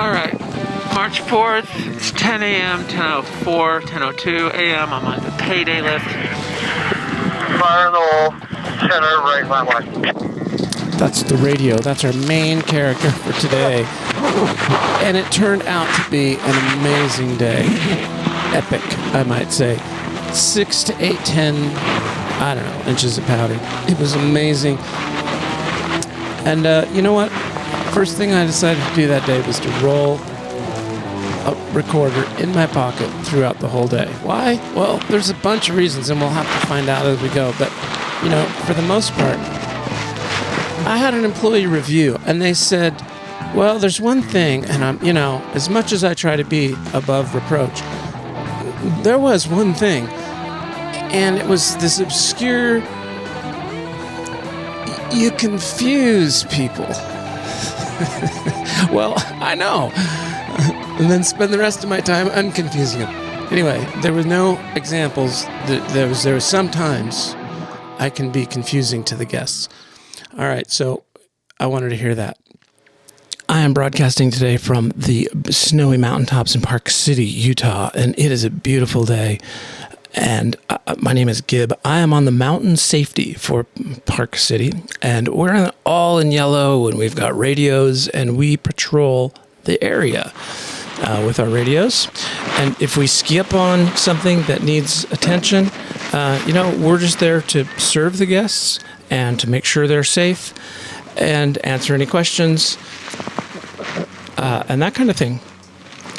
Alright, March 4th, it's 10 a.m., 10:04, 10:02 a.m. I'm on the payday lift. Fire in the hole, center, right, left. That's the radio. That's our main character for today. And it turned out to be an amazing day. Epic, I might say. 6 to 8, 10, I don't know, inches of powder. It was amazing. And you know what? First thing I decided to do that day was to roll a recorder in my pocket throughout the whole day. Why? Well, there's a bunch of reasons, and we'll have to find out as we go. But, you know, for the most part, I had an employee review, and they said, well, there's one thing, and I'm, you know, as much as I try to be above reproach, there was one thing, and it was this obscure, you confuse people. Well, I know. And then spend the rest of my time unconfusing them. Anyway, there were no examples. There was sometimes I can be confusing to the guests. All right, so I wanted to hear that. I am broadcasting today from the snowy mountaintops in Park City, Utah, and it is a beautiful day. And my name is Gib. I am on the mountain safety for Park City, and we're all in yellow, and we've got radios, and we patrol the area with our radios. And if we ski up on something that needs attention, you know, we're just there to serve the guests and to make sure they're safe and answer any questions and that kind of thing.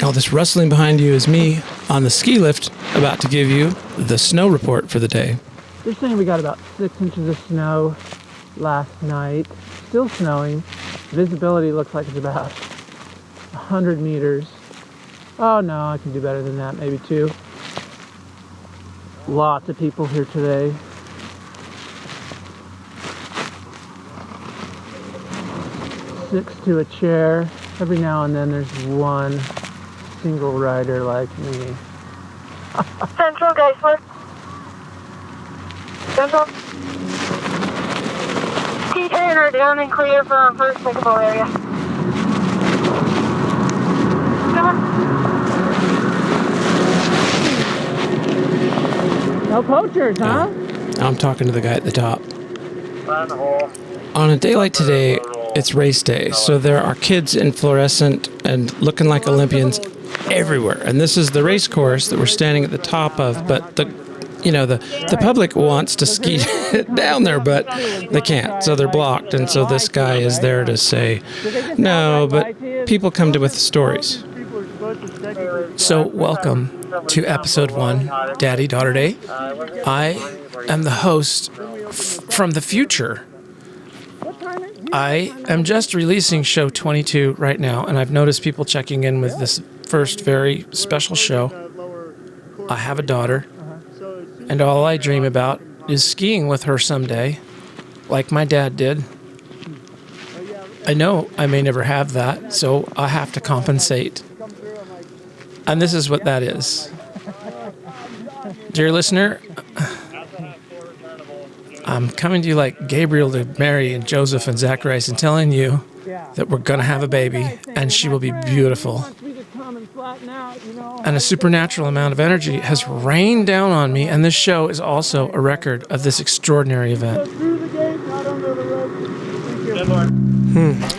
All this rustling behind you is me on the ski lift about to give you the snow report for the day. They're saying we got about 6 inches of snow last night. Still snowing. Visibility looks like it's about 100 meters. Oh no, I can do better than that, maybe 2. Lots of people here today. Six to a chair. Every now and then there's one single rider like me. Central, Geisler. Central. T10 are down and clear from first pickable area. Come on. No poachers, huh? I'm talking to the guy at the top. Fire in the hole. On a day like today, it's race day, so there are kids in fluorescent and looking like Olympians everywhere. And this is the race course that we're standing at the top of, but the public wants to ski down there, but they can't, so they're blocked. And so this guy is there to say, no, but people come to with stories. So welcome to episode 1, Daddy Daughter Day. I am the host from the future. I am just releasing show 22 right now, and I've noticed people checking in with this first very special show. I have a daughter, and all I dream about is skiing with her someday, like my dad did. I know I may never have that, so I have to compensate. And this is what that is. Dear listener, I'm coming to you like Gabriel to Mary and Joseph and Zacharias and telling you that we're going to have a baby and she will be beautiful. And a supernatural amount of energy has rained down on me, and this show is also a record of this extraordinary event.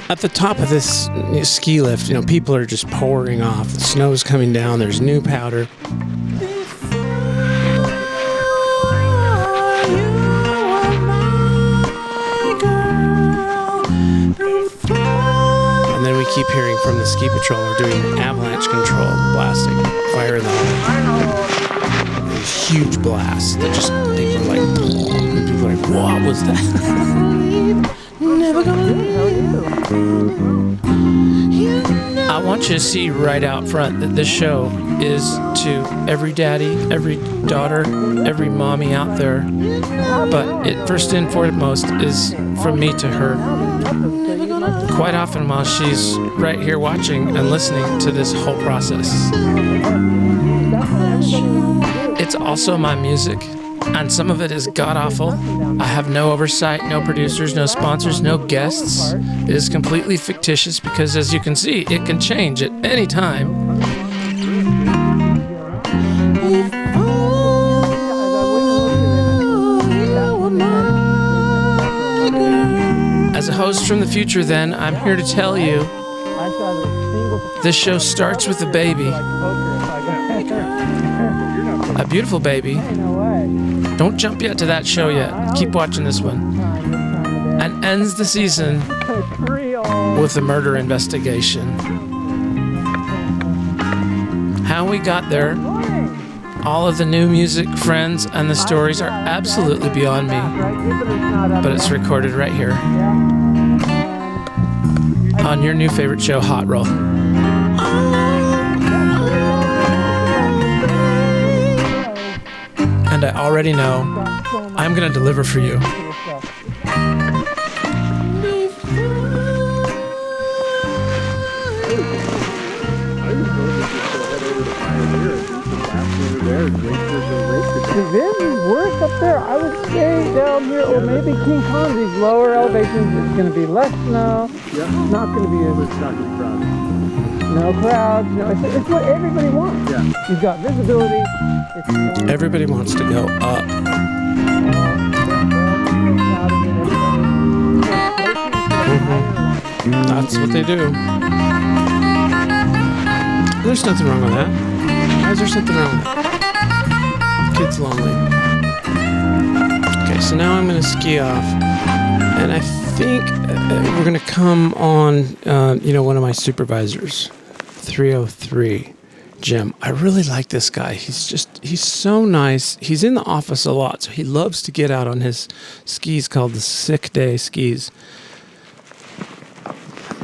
At the top of this ski lift, you know, people are just pouring off. The snow's coming down. There's new powder. And then we keep hearing from the ski patroller doing avalanche control, blasting fire in the hole. These huge blasts that just, people are like, what was that? Never gonna I want you to see right out front that this show is to every daddy, every daughter, every mommy out there. But it first and foremost is from me to her. Quite often while she's right here watching and listening to this whole process. It's also my music. And some of it is god-awful. I have no oversight, no producers, no sponsors, no guests. It is completely fictitious because, as you can see, it can change at any time. As a host from the future, then, I'm here to tell you, this show starts with a baby. A beautiful baby. Don't jump yet to that show yet. Keep watching this one. And ends the season with a murder investigation. How we got there, all of the new music, friends, and the stories are absolutely beyond me. But it's recorded right here on your new favorite show, Hot Roll. And I already know I'm going to deliver for you. This is worse up there. I would stay down here, or maybe King Kong. These lower elevations, it's going to be less snow. It's not going to be as no crowds. No, it's what everybody wants. Yeah. You've got visibility. Everybody wants to go up. That's what they do. There's nothing wrong with that. Why is there something wrong with that? Kid's lonely. Okay, so now I'm going to ski off. And I think we're going to come on, one of my supervisors, 303, Jim. I really like this guy. He's so nice. He's in the office a lot, so he loves to get out on his skis called the sick day skis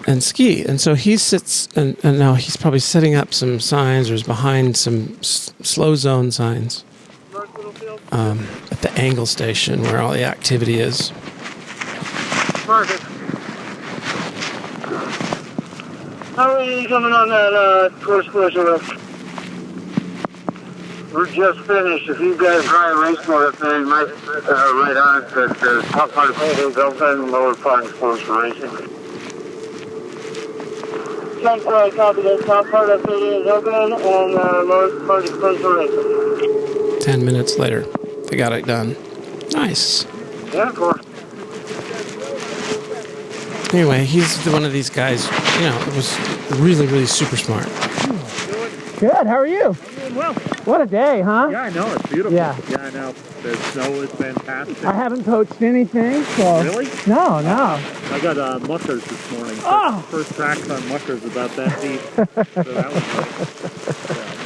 and ski. And so he sits, and now he's probably setting up some signs or is behind some slow zone signs at the angle station where all the activity is. Perfect. How are you coming on that course collision lift? We're just finished. If you guys drive race mode up there, you might right on it that the top part of the is open and lower part is closed for racing. Check copy that top part of it is open and lower part is closed for racing. 10 minutes later, they got it done. Nice. Yeah, of course. Anyway, he's one of these guys, it was really, really super smart. Good, how are you? I'm doing well. What a day, huh? Yeah, I know, it's beautiful. Yeah. Yeah, I know. The snow is fantastic. I haven't poached anything, so... Really? No. I got muckers this morning. First tracks on muckers about that deep. So that was nice.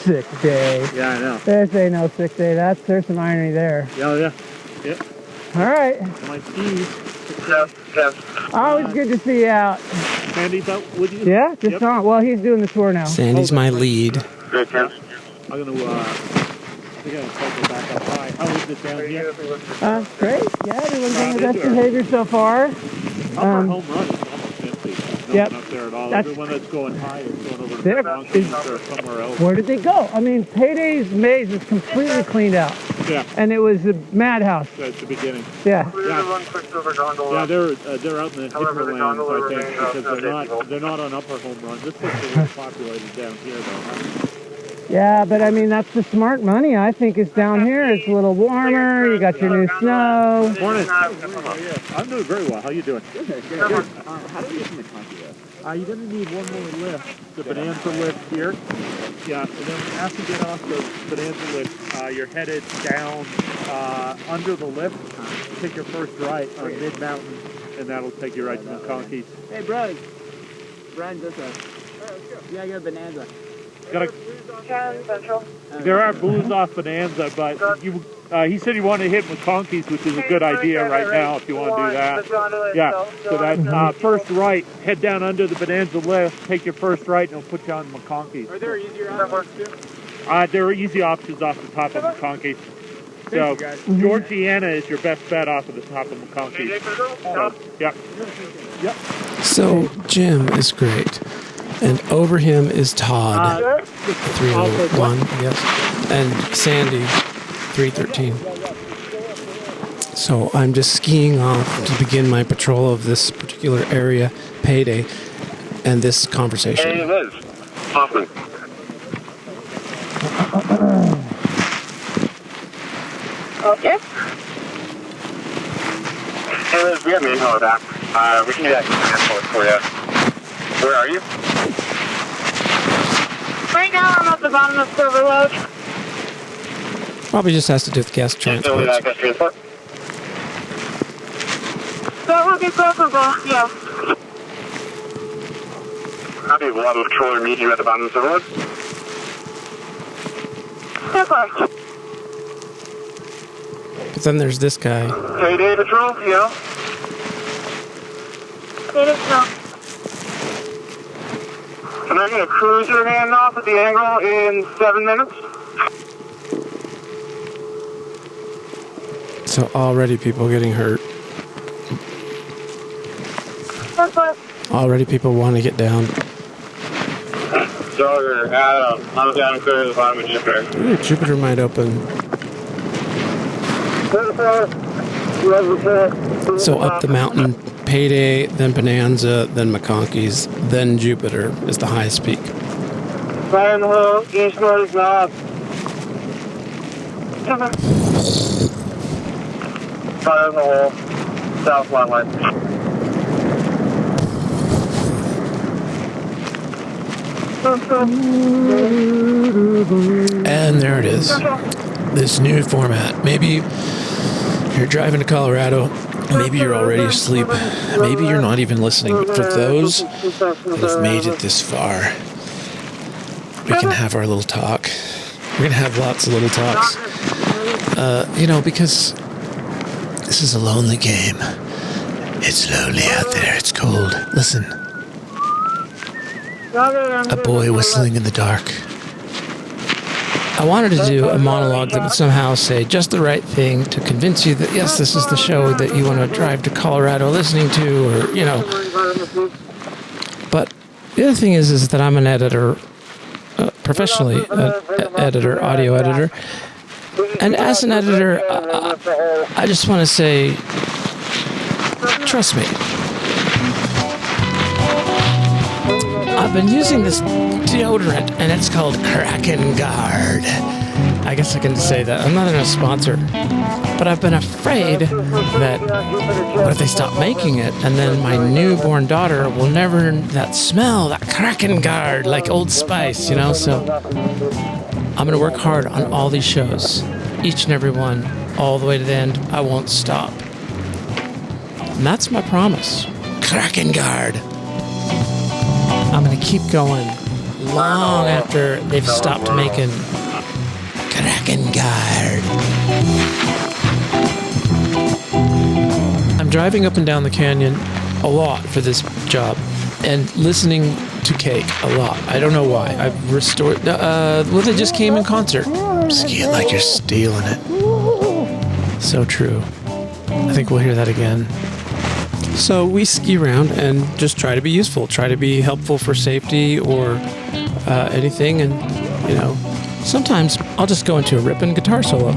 Sick day. Yeah, I know. This ain't no sick day. There's some irony there. Yeah. All right. My skis. Yes. Always good to see you out. Sandy's out with you? Yeah, just on. Well, he's doing the tour now. Sandy's my lead. Good, Tim. I'm going to cycle back up high. How is it down here? Great. Yeah, everyone's on the best behavior so far. Our home run is almost empty. No one up there at all. Everyone that's going high is going over to the Conkeys or somewhere else. Where did they go? I mean, Payday's maze is completely cleaned out. Yeah. And it was a madhouse. At the beginning. Yeah. Yeah, they're out in the hinterlands, I think, because they're not on upper home run. This looks a little populated down here, though. Yeah, but I mean, that's the smart money, I think, is down here. It's a little warmer. You got your new snow. Morning. I'm doing very well. How you doing? Good. How do we get from the Conky lift? You're going to need one more lift. The Bonanza lift here. Yeah, and then after you get off the Bonanza lift, you're headed down under the lift. Take your first right on mid-mountain, and that'll take you right to the Conkeys. Hey, bros. Brian does that. Yeah, I got a Bonanza. There are booze off Bonanza, but he said he wanted to hit McConkey's, which is a good idea right now if you want to do that. Yeah, so that first right, head down under the Bonanza lift, take your first right, and it'll put you on McConkey's. Are there easier options too? There are easy options off the top of McConkey's. So Georgiana is your best bet off of the top of McConkey's. So, yeah. So Jim is great. And over him is Todd, 301, I guess, and Sandy, 313. So I'm just skiing off to begin my patrol of this particular area, payday, and this conversation. Hey, Liz. Hoffman. Okay. Hey, Liz, we have main hall back. We can do that transport for you. Where are you? Right now I'm at the bottom of Silver Road. Probably just has to do with gas Still transport. that gas transport? That would be preferable, yes. Copy. We'll have a patroller meet you at the bottom of the road. Of course. But then there's this guy. Payday patrol, you know? It is no. And I'm going to cruise your hand off at the angle in 7 minutes. So already people getting hurt. That's what. Already people want to get down. So you're at I'm down clear to the bottom of Jupiter. Ooh, Jupiter might open. So up the mountain, Payday, then Bonanza, then McConkey's, then Jupiter is the highest peak. Fire in the hole, east north knob. Fire in the hole, south long line. And there it is. This new format. Maybe you're driving to Colorado. Maybe you're already asleep. Maybe you're not even listening. But for those that have made it this far, we can have our little talk. We're going to have lots of little talks. Because this is a lonely game. It's lonely out there. It's cold. Listen. A boy whistling in the dark. I wanted to do a monologue that would somehow say just the right thing to convince you that, yes, this is the show that you want to drive to Colorado listening to, or, But the other thing is that I'm an editor, professionally editor, audio editor. And as an editor, I just want to say, trust me. I've been using this deodorant, and it's called Kraken Guard. I guess I can say that. I'm not a sponsor. But I've been afraid that what if they stop making it, and then my newborn daughter will never that smell, that Kraken Guard, like Old Spice, So I'm going to work hard on all these shows, each and every one, all the way to the end. I won't stop. And that's my promise. Kraken Guard. I'm going to keep going long after they've stopped making Kraken Guard. I'm driving up and down the canyon a lot for this job and listening to Cake a lot. I don't know why. I've restored... they just came in concert. Ski it like you're stealing it. So true. I think we'll hear that again. So we ski around and just try to be useful, try to be helpful for safety or anything. And, sometimes I'll just go into a ripping guitar solo.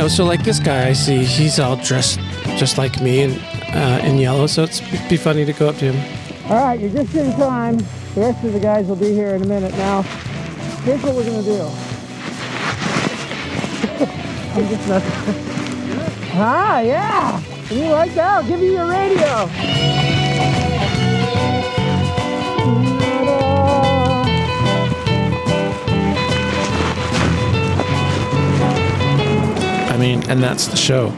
So like this guy I see, he's all dressed just like me and in yellow. So it'd be funny to go up to him. All right, you're just in time. The rest of the guys will be here in a minute. Now, here's what we're going to do. I'm just messing. Ah, yeah. And you like that? I'll give you your radio. And that's the show.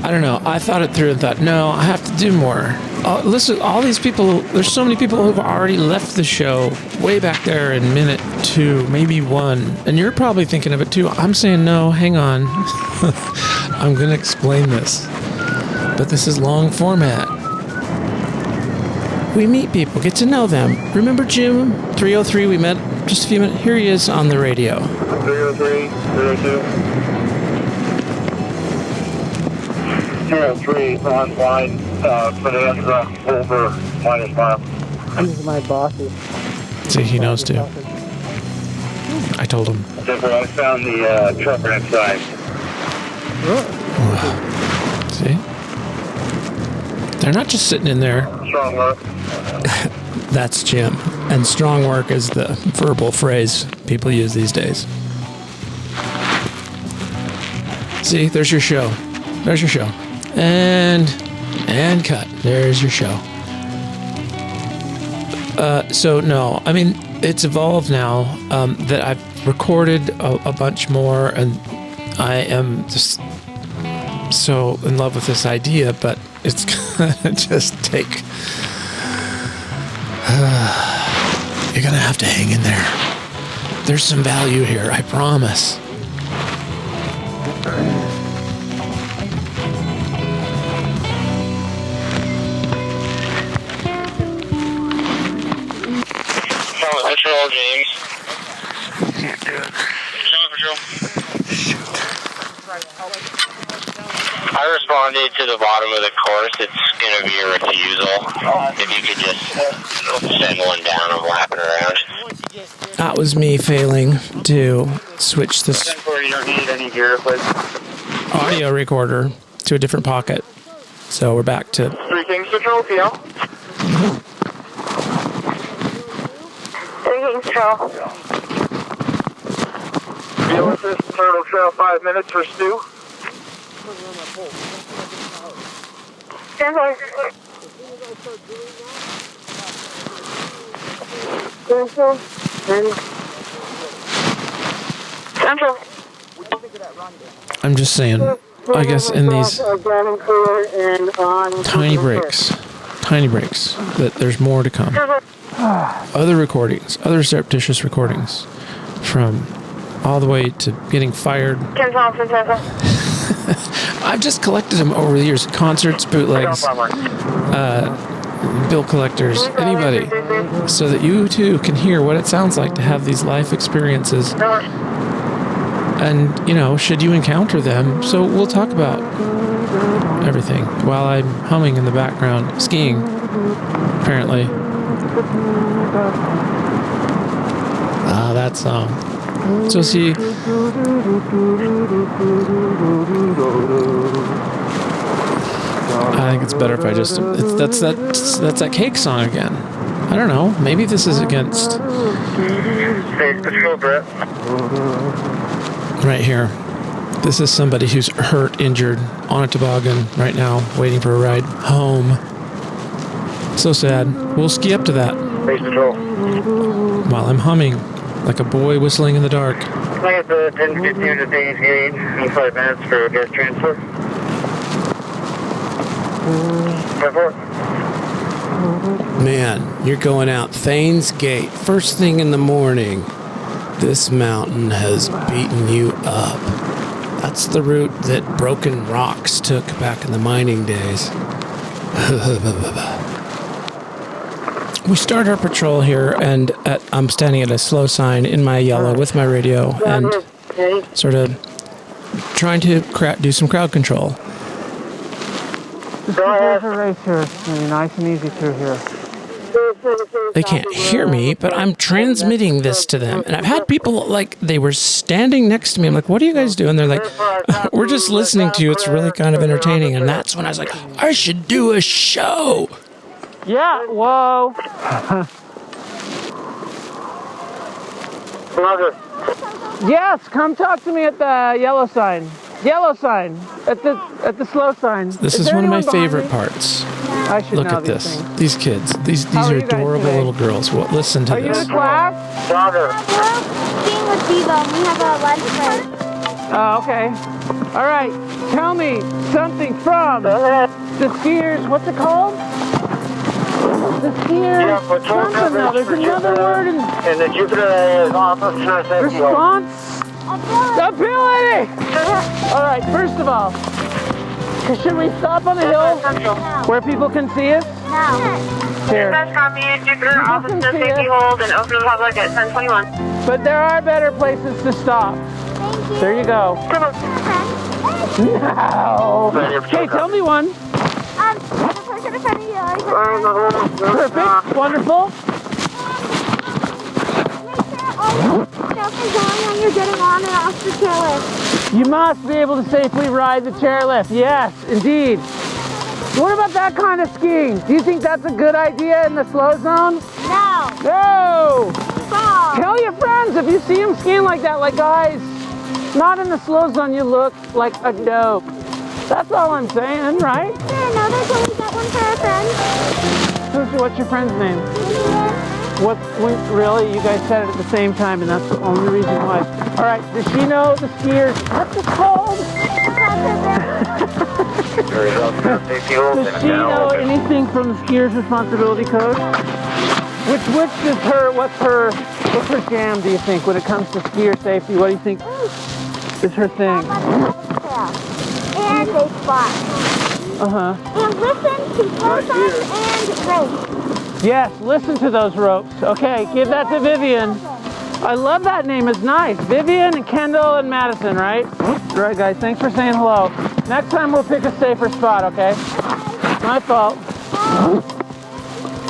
I don't know. I thought it through and thought, no, I have to do more. Listen, all these people, there's so many people who've already left the show way back there in minute 2, maybe 1. And you're probably thinking of it too. I'm saying, no, hang on. I'm going to explain this. But this is long format. We meet people, get to know them. Remember Jim, 303, we met just a few minutes. Here he is on the radio. 303, 302. 303 on line. Bonanza over -mile. These are my bosses. See, he knows too. I told him. Denver, I found the truck right inside. See? They're not just sitting in there. Strong work. That's Jim. And strong work is the verbal phrase people use these days. See, there's your show. There's your show. And cut. There's your show. So no, I mean, it's evolved now that I've recorded a bunch more, and I am just so in love with this idea, but it's gonna just take. You're gonna have to hang in there. There's some value here, I promise. Patrol, James. Can't do it. Patrol. Shoot. I responded to the bottom of the course. It's going to be a refusal. If you could just send one down and lap it around. That was me failing to switch this You don't need any gear, but audio recorder to a different pocket. So we're back to 3 Kings Patrol, PL. 3 Kings Patrol. Deal with this Turtle Trail 5 minutes for Stu. Stand by. Central. I'm just saying, I guess in these tiny breaks, that there's more to come. Other recordings, other surreptitious recordings, from all the way to getting fired. I've just collected them over the years. Concerts, bootlegs, bill collectors, anybody, so that you too can hear what it sounds like to have these life experiences. And, you know, should you encounter them, so we'll talk about everything while I'm humming in the background, skiing, apparently. Ah, that song. So see, I think it's better if I just, that's that cake song again. I don't know, maybe this is against Patrol, Brett. right here. This is somebody who's hurt, injured, on a toboggan right now, waiting for a ride home. So sad. We'll ski up to that Patrol. while I'm humming like a boy whistling in the dark. Can I get the 1052 to Days Gate in 5 minutes for gas transfer? Man, you're going out Thanes Gate first thing in the morning. This mountain has beaten you up. That's the route that Broken Rocks took back in the mining days. We start our patrol here, and I'm standing at a slow sign in my yellow with my radio and sort of trying to do some crowd control. There's a race here. It's gonna be nice and easy through here. They can't hear me, but I'm transmitting this to them. And I've had people, like, they were standing next to me. I'm like, what are you guys doing? They're like, we're just listening to you. It's really kind of entertaining. And that's when I was like, I should do a show. Yeah, whoa. Roger. Yes, come talk to me at the yellow sign. Yellow sign. At the slow sign. This is one of my favorite parts. I should Look know at these this. things. These kids. These How are are you guys adorable today? little girls. Well, listen to Are you this. in class? Roger. We're skiing with Devo. We have a lunch break. Oh, okay. All right. Tell me something from the skiers. What's it called? The skiers. Yeah, patrol Something. No, there's another word in And the Jupiter is officer safety. response. Ability. All right. First of all, should we stop on the hill where people can see us? No. Here. Copy, Jupiter, officer can see safety us. hold and open the public at 1021. But there are better places to stop. Thank you. There you go. No. Okay, tell me one. The person look in front of you. Perfect. Wonderful. Make sure all your stuff is on when you're getting on and off the chairlift. You must be able to safely ride the chairlift. Yes, indeed. What about that kind of skiing? Do you think that's a good idea in the slow zone? No. No! Fall. Tell your friends if you see them skiing like that, like guys, not in the slow zone, you look like a dope. That's all I'm saying, right? Sure, no, there's always that one for our friends. What's your friend's name? Vivian. Really? You guys said it at the same time, and that's the only reason why. All right, does she know the skiers? What's it called? Does she know anything from the skiers' responsibility code? What's her jam, do you think, when it comes to skier safety? What do you think is her thing? And safe spot. Uh-huh. And listen to slow signs and race. Yes, listen to those ropes. Okay, give that to Vivian. I love that name, it's nice. Vivian and Kendall and Madison, right? All right, guys, thanks for saying hello. Next time we'll pick a safer spot, okay? My fault.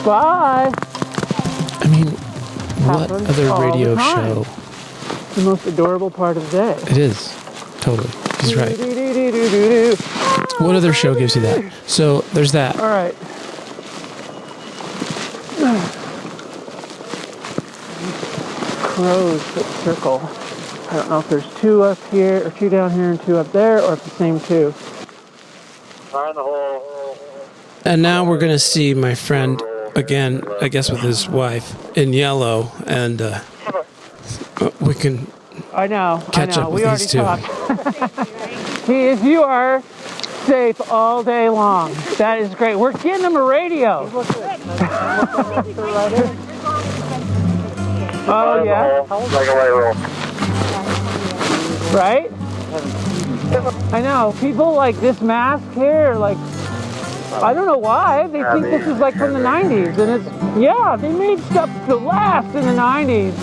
Bye. I mean, what Happens other all radio the time. show? It's the most adorable part of the day. It is. Totally. He's right. Do-do-do-do-do-do. What other show gives you that? So there's that. All right. Crows that circle. I don't know if there's two up here, or two down here and two up there, or if the same two. And now we're going to see my friend again, I guess with his wife, in yellow, and we can I know. catch up We with already these two. talked. You are safe all day long. That is great. We're getting them a radio. Oh yeah. Right? I know. People like this mask here, like, I don't know why. They think this is like from the 90s. And it's, yeah, they made stuff to last in the 90s.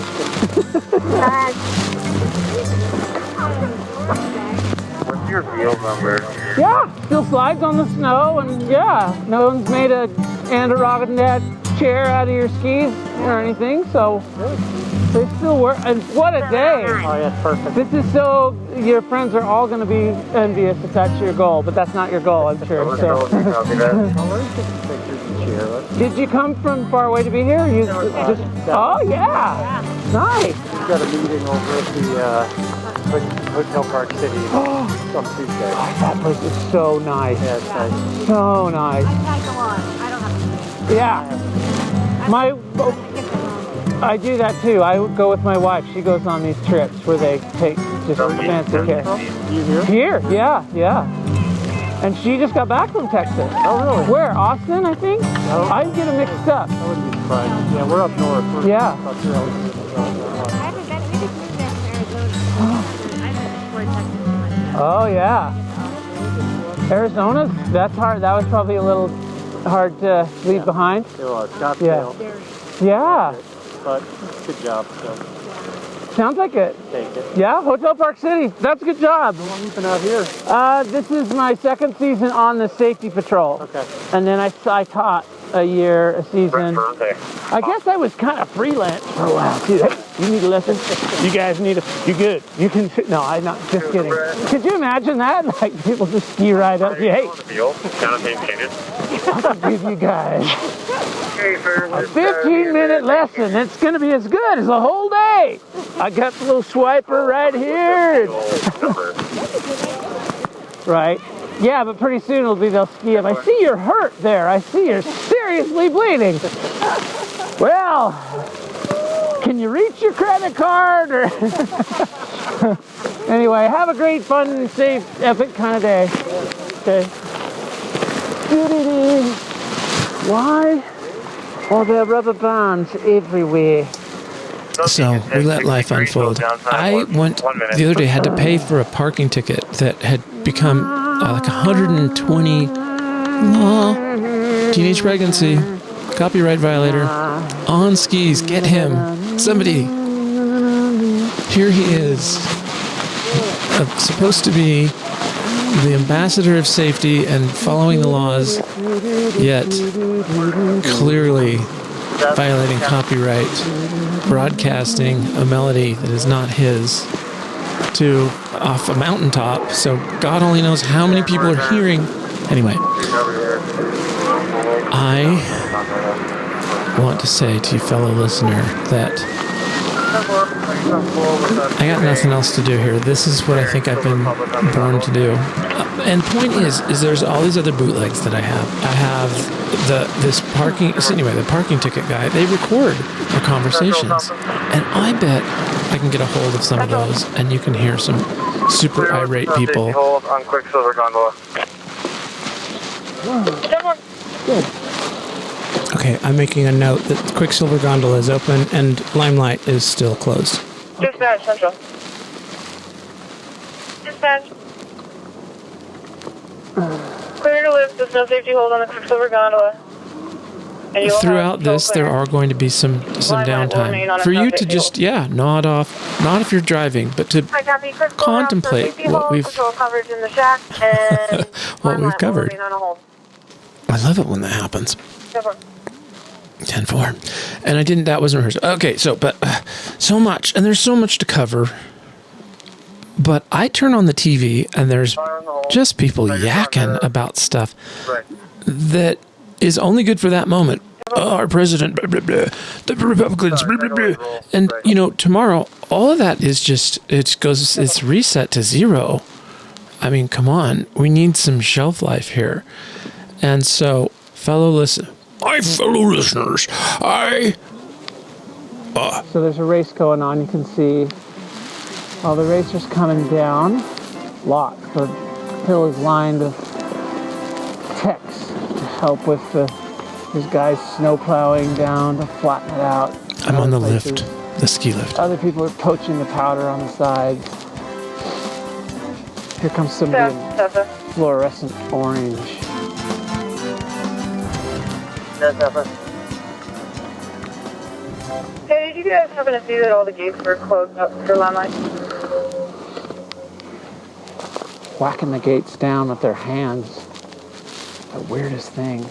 What's your wheel number? Yeah, still slides on the snow, and yeah, no one's made a Adirondack chair out of your skis or anything, so they still work. And what a day! Oh, yeah, perfect. This is so, your friends are all going to be envious if that's your goal, but that's not your goal, I'm sure. So. Did you come from far away to be here? You just, oh yeah, nice. We've got a meeting over at the Hotel Park City on Tuesday. That place is so nice. Yeah, it's nice. So nice. I go on. I don't have to. Yeah. I do that too. I would go with my wife. She goes on these trips where they take just fancy care. You here? Here, yeah. And she just got back from Texas. Oh, really? Where? Austin, I think? No. I get them mixed up. I wouldn't be surprised. Yeah, we're up north. Yeah. I haven't been. We just moved back to Arizona. I haven't explored Texas. Oh, yeah. Arizona, that's hard. That was probably a little hard to leave behind. It was. Scottsdale. Yeah. But good job. So Sounds like it. take it. Yeah, Hotel Park City. That's a good job. How long have you been out here? This is my second season on the safety patrol. Okay. And then I taught a season. I guess I was kind of freelance for a while too. Hey, you need a lesson? You guys need you good. You can, no, I'm not, just kidding. Could you imagine that? Like people just ski right up. Hey, I'll give you guys a 15-minute lesson. It's going to be as good as a whole day. I got the little swiper right here. Right. Yeah, but pretty soon they'll ski up. I see you're hurt there. I see you're seriously bleeding. Well, can you reach your credit card? Or anyway, have a great, fun, safe, epic kind of day. Okay. Why are there rubber bands everywhere? So we let life unfold. I went the other day, had to pay for a parking ticket that had become like 120. Teenage pregnancy, copyright violator, on skis. Get him, somebody. Here he is, supposed to be the ambassador of safety and following the laws, yet clearly violating copyright, broadcasting a melody that is not his to off a mountaintop, so God only knows how many people are hearing. Anyway, I want to say to you, fellow listener, that I got nothing else to do here. This is what I think I've been born to do. And point is there's all these other bootlegs that I have. I have this parking. So anyway, the parking ticket guy. They record our conversations, and I bet I can get a hold of some of those, and you can hear some super irate people. On Quicksilver Gondola. Okay, I'm making a note that Quicksilver Gondola is open and Limelight is still closed. Dispatch, Central. Dispatch. Clear to lift. There's no safety hold on the Quicksilver Gondola. And you will Throughout have this, there are going to be some downtime for you to just nod off. Not if you're driving, but to I copy. Critical contemplate safety what hold, we've control coverage in the shack, and what we've Limelight will covered. remain on a hold. I love it when that happens. Cover. 10-4. And I didn't, that wasn't rehearsed. Okay, so, but so much, and there's so much to cover. But I turn on the TV, and there's just people yakking about stuff that is only good for that moment. Oh, our president, blah, blah, blah. The Republicans, blah, blah, blah. And, you know, tomorrow, all of that is just, it's reset to zero. I mean, come on. We need some shelf life here. And so, fellow listeners, So there's a race going on. You can see all the racers coming down. Lots. The hill is lined with techs to help with these guys snow plowing down to flatten it out. I'm on the lift, the ski lift. Other people are poaching the powder on the sides. Here comes somebody in fluorescent orange. Hey, did you guys happen to see that all the gates were closed up for Limelight? Whacking the gates down with their hands. The weirdest thing.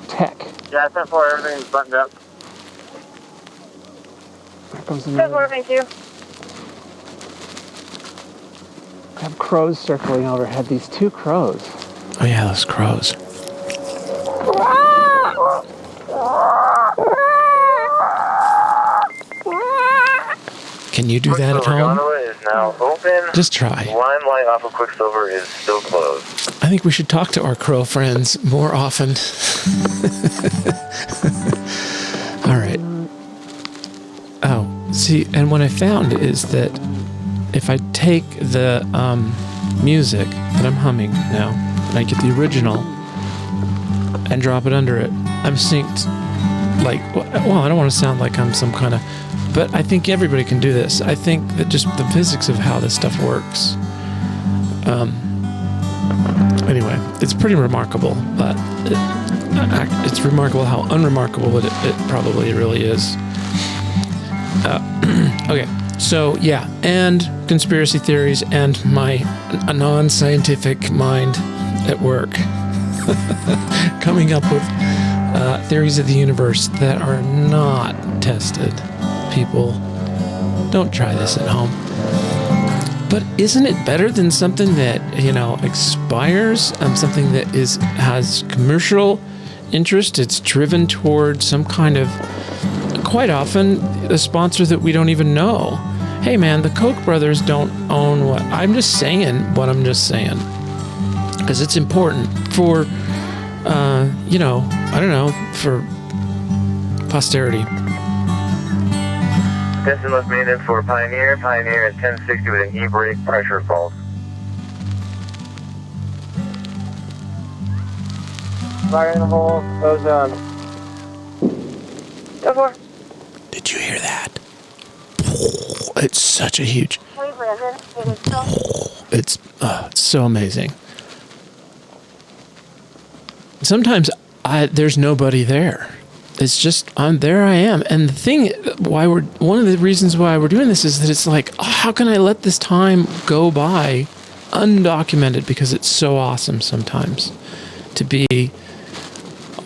Tech. Yeah, 10-4, everything's buttoned up. Here comes 10-4, another. thank you. I have crows circling overhead. These two crows. Oh yeah, those crows. Can you do that at home? Is now open. Just try. Limelight off of Quicksilver is still closed. I think we should talk to our crow friends more often. All right. Oh, see, and what I found is that if I take the music that I'm humming now, and I get the original and drop it under it, I'm synced. Like, well, I don't want to sound like I'm some kind of, but I think everybody can do this. I think that just the physics of how this stuff works. Anyway, it's pretty remarkable, but it's remarkable how unremarkable it probably really is. Okay, so yeah, and conspiracy theories and my non-scientific mind at work coming up with theories of the universe that are not tested. People, don't try this at home. But isn't it better than something that, expires? Something that has commercial interest? It's driven toward some kind of, quite often, a sponsor that we don't even know. Hey man, the Koch brothers don't own what I'm just saying. Because it's important for, I don't know, for posterity. Attention left maintenance for Pioneer. Pioneer at 1060 with an e-brake pressure fault. Fire in the hole, ozone. 10-4. Did you hear that? It's such a huge. Hey, Brandon. It is so... It's so amazing. Sometimes there's nobody there. It's just there I am. And the thing one of the reasons why we're doing this is that it's like, how can I let this time go by undocumented because it's so awesome sometimes to be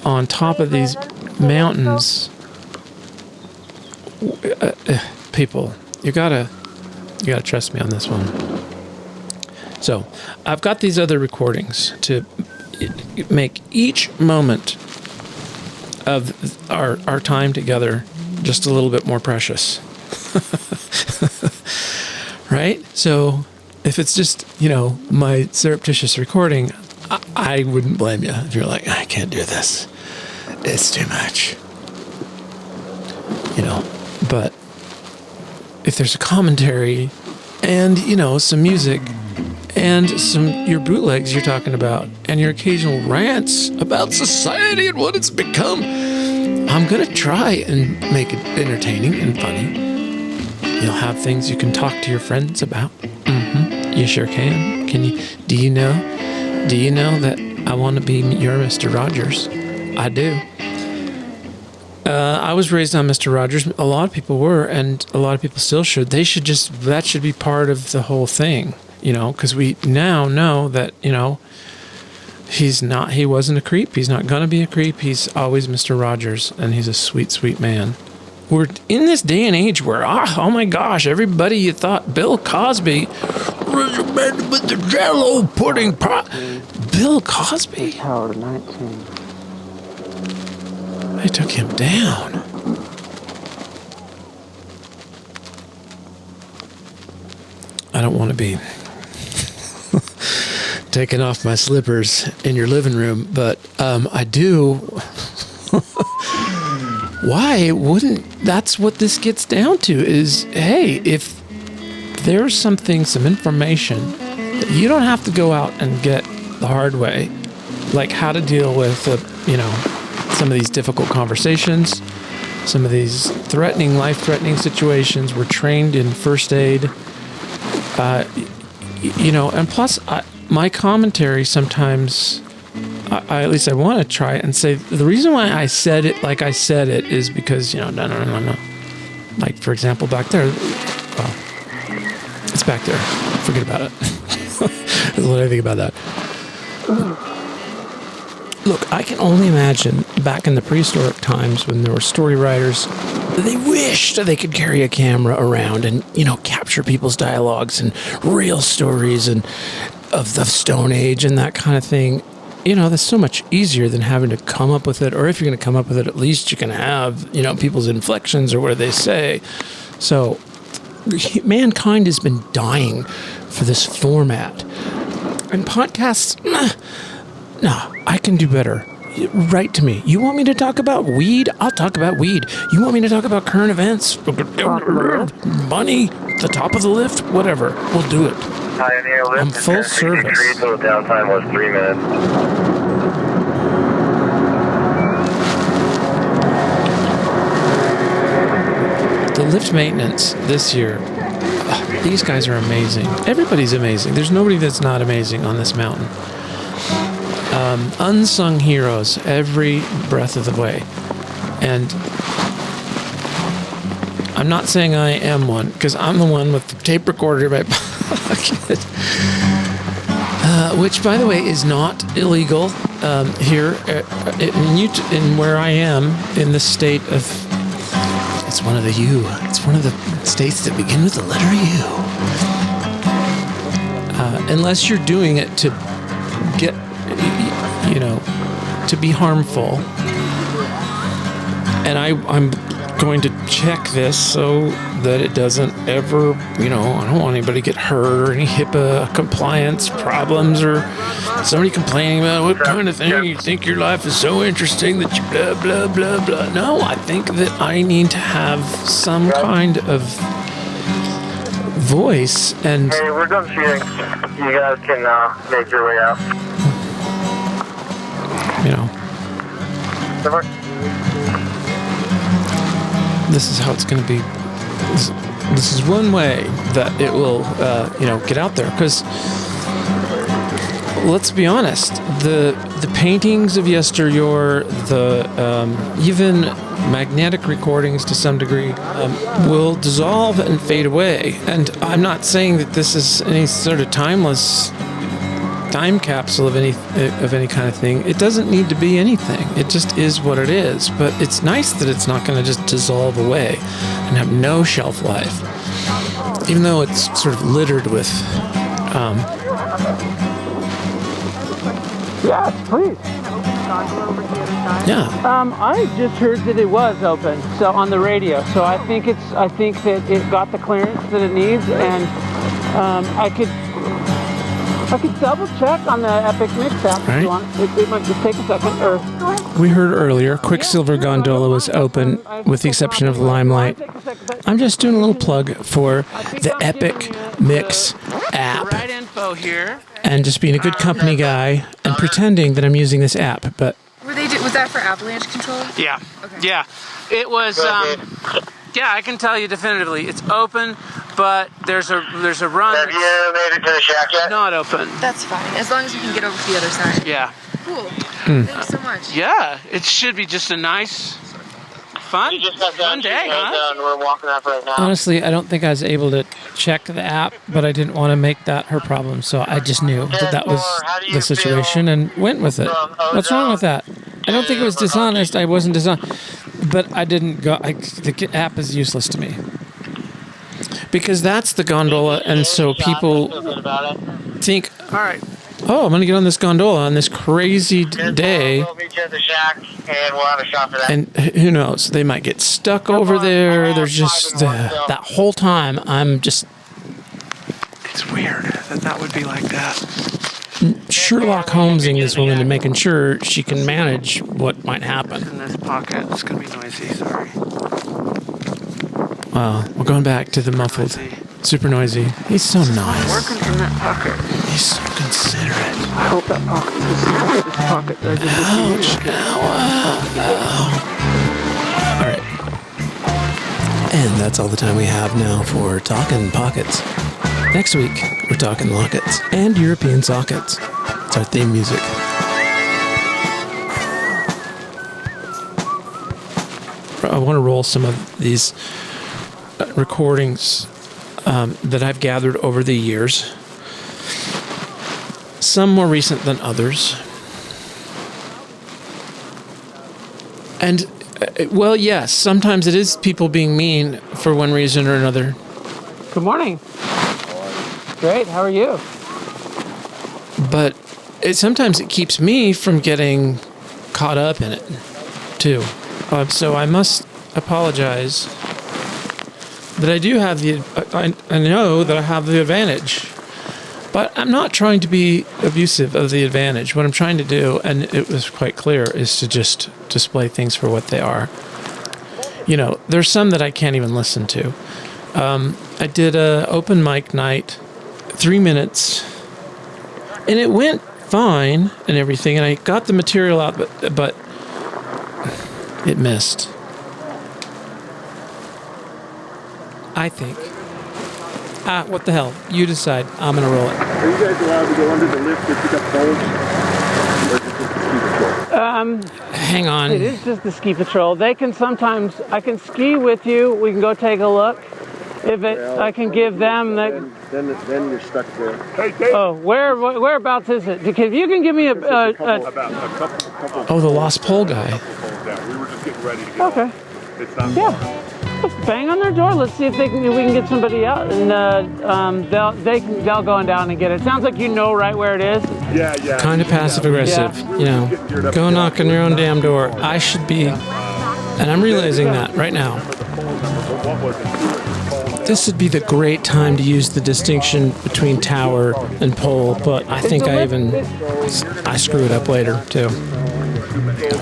on top of these mountains. People, you gotta trust me on this one. So I've got these other recordings to make each moment of our time together just a little bit more precious. Right? So if it's just, my surreptitious recording, I wouldn't blame you if you're like, I can't do this. It's too much. But if there's a commentary and, some music and your bootlegs you're talking about and your occasional rants about society and what it's become, I'm going to try and make it entertaining and funny. You'll have things you can talk to your friends about. You sure can. Do you know that I want to be your Mr. Rogers? I do. I was raised on Mr. Rogers. A lot of people were, and a lot of people still should. That should be part of the whole thing, because we now know that, he wasn't a creep. He's not going to be a creep. He's always Mr. Rogers, and he's a sweet, sweet man. We're in this day and age where, oh my gosh, everybody you thought Bill Cosby was with the Jell-O pudding pot. Bill Cosby? Tower 19. They took him down. I don't want to be taking off my slippers in your living room, but I do. Why wouldn't? That's what this gets down to is, hey, if there's some information that you don't have to go out and get the hard way, like how to deal with, some of these difficult conversations, some of these life-threatening situations. We're trained in first aid, and plus my commentary sometimes, at least I want to try and say the reason why I said it like I said it is because, no. Like, for example, back there, well, it's back there. Forget about it. There's what I think about that. Look, I can only imagine back in the prehistoric times when there were story writers, they wished they could carry a camera around and, capture people's dialogues and real stories and of the Stone Age and that kind of thing. That's so much easier than having to come up with it. Or if you're going to come up with it, at least you can have, people's inflections or what they say. So mankind has been dying for this format. And podcasts, no, I can do better. Write to me. You want me to talk about weed? I'll talk about weed. You want me to talk about current events? Money? The top of the lift? Whatever. We'll do it. Pioneer lift. I'm full service. Total downtime was 3 minutes. The lift maintenance this year, these guys are amazing. Everybody's amazing. There's nobody that's not amazing on this mountain. Unsung heroes every breath of the way. And I'm not saying I am one, because I'm the one with the tape recorder in my pocket. Which, by the way, is not illegal here in where I am in the state of... It's one of the U. It's one of the states that begin with the letter U. Unless you're doing it to get... to be harmful. And I'm going to check this so that it doesn't ever, I don't want anybody to get hurt or any HIPAA compliance problems or somebody complaining about what kind of thing you think your life is so interesting that you blah, blah, blah, blah. No, I think that I need to have some kind of voice and... Hey, we're done shooting. You guys can make your way out. This is how it's going to be. This is one way that it will, get out there. Because let's be honest, the paintings of yesteryear, even magnetic recordings to some degree, will dissolve and fade away. And I'm not saying that this is any sort of timeless time capsule of any kind of thing. It doesn't need to be anything. It just is what it is. But it's nice that it's not going to just dissolve away and have no shelf life, even though it's sort of littered with. Yes, please. Yeah. I just heard that it was open, so on the radio. So I think that it got the clearance that it needs, and I could double check on the Epic Mix app if you want. It might just take a second. Or we heard earlier, Quicksilver Gondola was open, with the exception of Limelight. I'm just doing a little plug for the Epic Mix app. right info here. And just being a good company guy and pretending that I'm using this app, but was that for avalanche control? Yeah. Okay. Yeah. It was. Yeah, I can tell you definitively, it's open, but there's a run. Have you made it to the shack yet? Not open. That's fine, as long as you can get over to the other side. Yeah. Cool. Thanks so much. Yeah, it should be just a nice, fun day, huh? We're walking up right now. honestly, I don't think I was able to check the app, but I didn't want to make that her problem, so I just knew that was the situation and went with it. What's wrong with that? I don't think it was dishonest. I wasn't dishonest, but I didn't go. The app is useless to me because that's the gondola, and so people think, All right. oh, I'm going to get on this gondola on this crazy day. We'll meet you at the shack, and we'll have a shot for that. And who knows? They might get stuck over there. There's just that whole time. I'm just. It's weird that would be like that. Sherlock Holmesing this woman and making sure she can manage what might happen. In this pocket, it's gonna be noisy. Sorry. Wow, we're going back to the muffled, super noisy. He's so nice. Working in that pocket. He's so considerate. I hope that pocket is this pocket. All right. And that's all the time we have now for Talkin' Pockets. Next week, we're talking lockets and European sockets. It's our theme music. I want to roll some of these recordings that I've gathered over the years. Some more recent than others. And, well, yes, sometimes it is people being mean for one reason or another. Good morning. Great. How are you? But sometimes it keeps me from getting caught up in it, too. So I must apologize that I do have I know that I have the advantage. But I'm not trying to be abusive of the advantage. What I'm trying to do, and it was quite clear, is to just display things for what they are. You know, there's some that I can't even listen to. I did a open mic night, 3 minutes, and it went fine and everything, and I got the material out, but it missed. I think. What the hell? You decide. I'm gonna roll it. Are you guys allowed to go under the lift to pick up poles? Or is it just the ski patrol? Hang on. It is just the ski patrol. They can sometimes. I can ski with you. We can go take a look. I can give them that. Then you're stuck there. Hey, Dave. Oh, whereabouts is it? Because if you can give me About a couple. Oh, the lost pole guy. We were just getting ready to get Okay. off. It's not Yeah. Let's bang on their door. Let's see if we can get somebody out, and they'll go on down and get it. Sounds like you know right where it is. Yeah. Kind of passive aggressive, you know. Go knock on your own damn door. I should be, and I'm realizing that right now. This would be the great time to use the distinction between tower and pole, but I think I screw it up later too.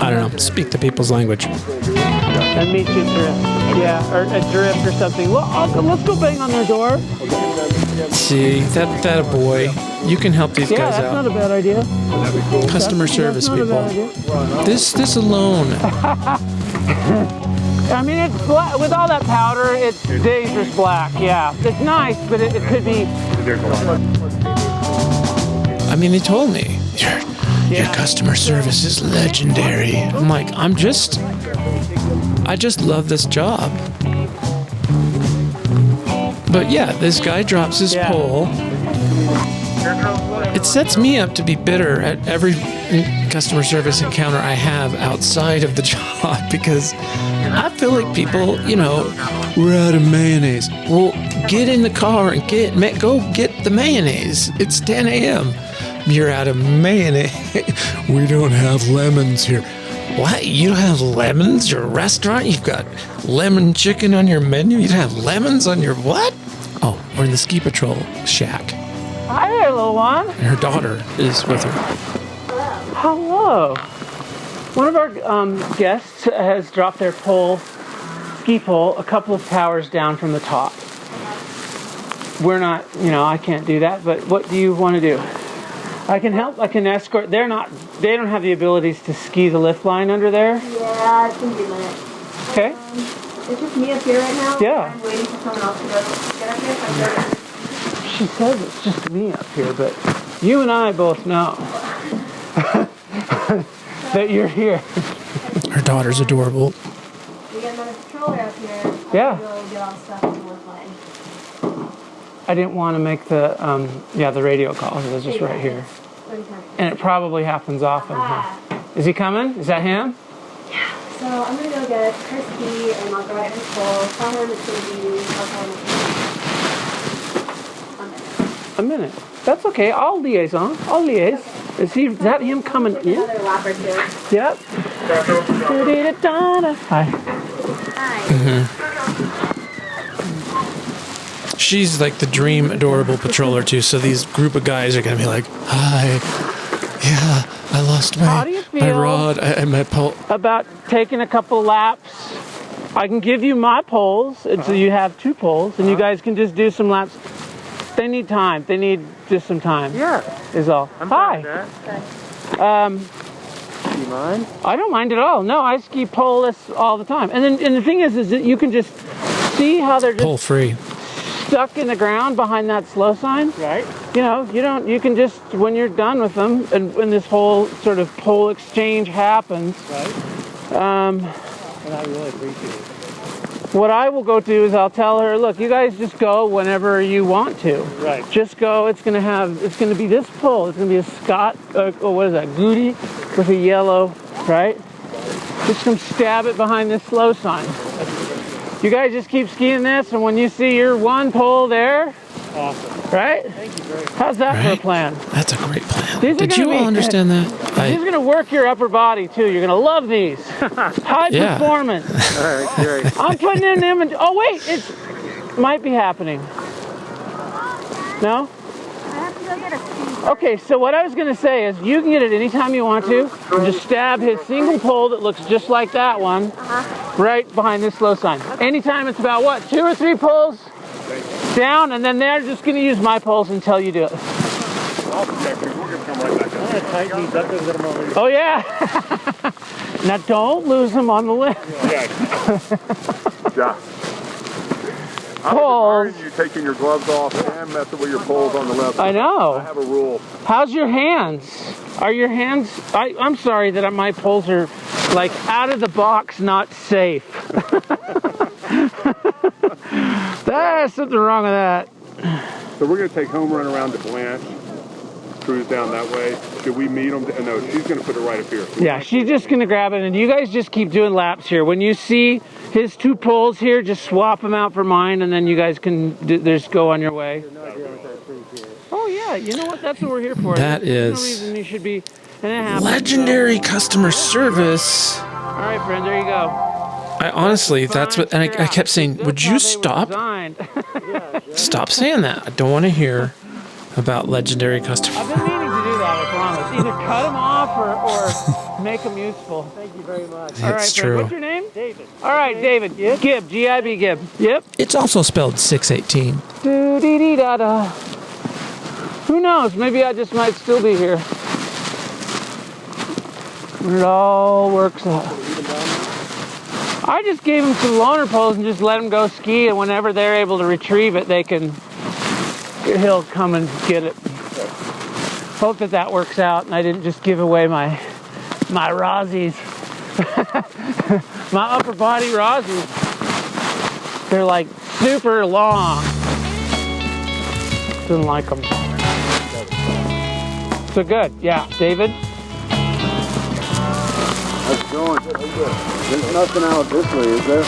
I don't know. Speak the people's language. And meet you drift. Yeah, or a drift or something. Well, let's go bang on their door. See, that a boy. You can help these Yeah, guys that's out. not a bad idea. Customer service That's not a people. bad idea. This alone. I mean, it's black. With all that powder, it's dangerous black. Yeah, it's nice, but it could be. I mean, they told me your customer service is legendary. I'm like, I'm just I just love this job. But yeah, this guy drops his pole. It sets me up to be bitter at every customer service encounter I have outside of the job because I feel like people, you know, we're out of mayonnaise. Well, get in the car and go get the mayonnaise. It's 10 a.m. You're out of mayonnaise. We don't have lemons here. What? You don't have lemons? Your restaurant? You've got lemon chicken on your menu? You don't have lemons on your what? Oh, we're in the ski patrol shack. Hi there, little one. And her daughter is with her. Hello. One of our guests has dropped their ski pole, a couple of towers down from the top. We're not, I can't do that, but what do you want to do? I can help, I can escort. They don't have the abilities to ski the lift line under there. Yeah, it's gonna be a minute. Okay. It's just me up here right now. Yeah. I'm waiting for someone else to get up here. She says it's just me up here, but you and I both know that you're here. Her daughter's adorable. We got another controller up here. Yeah. We'll get all the stuff on the lift line. I didn't want to make the radio call. It was just right here. And it probably happens often, huh? Is he coming? Is that him? Yeah. So I'm going to go get Christy and I'll go out and pull. Tell him it's going to be A minute. That's okay. I'll liaise. Is that him coming in? Another lap or two. Yep. Hi. Hi. Mm-hmm. She's like the dream adorable patroller too, so these group of guys are gonna be like, hi, yeah, I lost my rod and my pole. About taking a couple laps. I can give you my poles, and so you have 2 poles, and you guys can just do some laps. They need time. They need just some time. Yeah. Is all. I'm Hi. fine with that. Do you mind? I don't mind at all. No, I ski poleless all the time. And the thing is that you can just see how they're just Pole free. stuck in the ground behind that slow sign. Right. You can just, when you're done with them, and when this whole sort of pole exchange happens. Right. And I really appreciate it. What I will go do is I'll tell her, look, you guys just go whenever you want to. Right. Just go. It's going to be this pole. It's going to be a what is that? Goody with a yellow, right? Just come stab it behind this slow sign. You guys just keep skiing this, and when you see your 1 pole there, awesome. Right? Thank you very much. How's that for a plan? That's a great plan. Did you all understand that? These are going to work your upper body too. You're going to love these. High performance. All right, great. I'm putting in them. Oh wait, it might be happening. No? I have to go get a ski. Okay, so what I was going to say is you can get it anytime you want to. And just stab his single pole that looks just like that one right behind this slow sign. Anytime it's about what, 2 or 3 poles down, and then they're just going to use my poles until you do it. I'll protect you. We're going to come right back. I'm going to tighten these up and get them over here. Oh yeah. Now don't lose them on the lift. Yeah. Poles. You taking your gloves off and messing with your poles on the left. I know. I have a rule. How's your hands? Are your hands... I'm sorry that my poles are like out of the box, not safe. There's something wrong with that. So we're going to take home run around to Blanche. Cruise down that way. Should we meet them? No, she's going to put it right up here. Yeah, she's just going to grab it, and you guys just keep doing laps here. When you see his 2 poles here, just swap them out for mine, and then you guys can just go on your way. Oh yeah, you know what? That's what we're here for. That There's is no reason you should be. And it happens, legendary customer service. All right, friend, there you go. I honestly, that's what, and I kept saying, would you stop? Stop saying that. I don't want to hear about legendary customer. I've been meaning to do that, I promise. Either cut them off or make them useful. Thank you very much. It's All right, true. friend, what's your name? David. All right, David. Gibb, G-I-B, Gibb. Yep. It's also spelled 618. Do-dee-dee-da-da. Who knows? Maybe I just might still be here. When it all works out. I just gave him some loaner poles and just let him go ski, and whenever they're able to retrieve it, he'll come and get it. Hope that works out, and I didn't just give away my Rozzies. My upper body rosin, they're like super long. Didn't like them. So good, yeah. David? How's it going? There's nothing out this way, is there?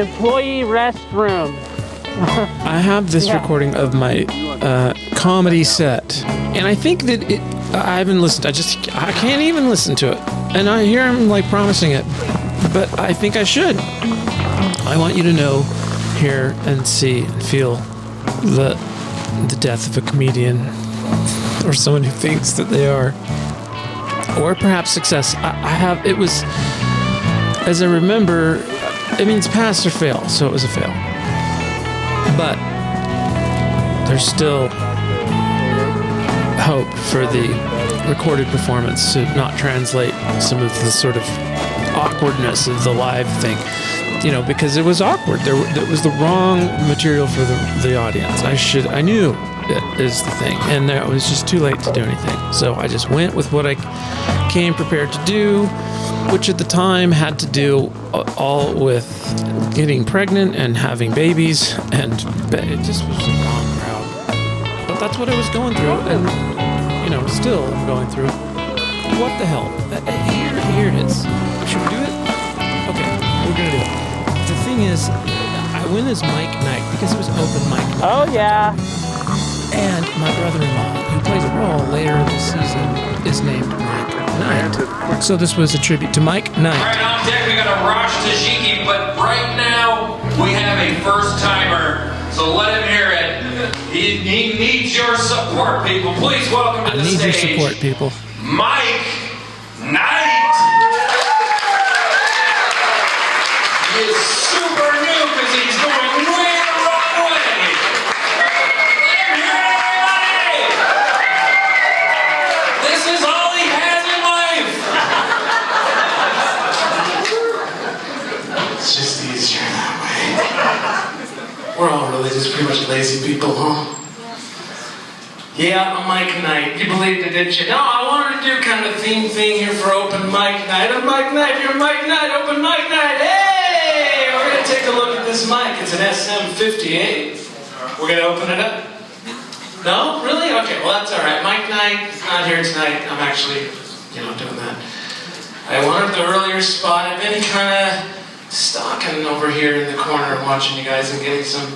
Employee restroom. I have this Yeah. recording of my comedy set, and I think that I haven't listened. I can't even listen to it, and I hear him like promising it, but I think I should. I want you to know, hear, and see and feel the death of a comedian, or someone who thinks that they are, or perhaps success. It was, as I remember, it means pass or fail, so it was a fail. But there's still hope for the recorded performance to not translate some of the sort of awkwardness of the live thing, because it was awkward. There was the wrong material for the audience. I knew it is the thing, and it was just too late to do anything. So I just went with what I came prepared to do, which at the time had to do all with getting pregnant and having babies, and it just was the wrong crowd. But that's what I was going through, and still I'm going through. What the hell? Here it is. Should we do it? Okay, we're gonna do it. The thing is, I win this mic night because it was open mic night. Oh yeah. And my brother-in-law, who plays a role later in the season, is named Mike Knight. So this was a tribute to Mike Knight. All right, on deck we got a Raj Tajiki, but right now we have a first-timer, so let him hear it. He needs your support, people. Please welcome to the stage. I need your support, people. Mike Knight. He is super new because he's going way the wrong way. Let him hear it, everybody. This is all he has in life. It's just easier that way. We're all really just pretty much lazy people, huh? Yeah, I'm Mike Knight. You believed it, didn't you? No, I wanted to do kind of a theme thing here for open mic night. I'm Mike Knight, you're Mike Knight, open mic night. Hey! We're going to take a look at this mic. It's an SM58. We're going to open it up. No? Really? Okay, well that's alright. Mike Knight is not here tonight. I'm actually, doing that. I wanted the earlier spot. I've been kind of stalking over here in the corner and watching you guys and getting some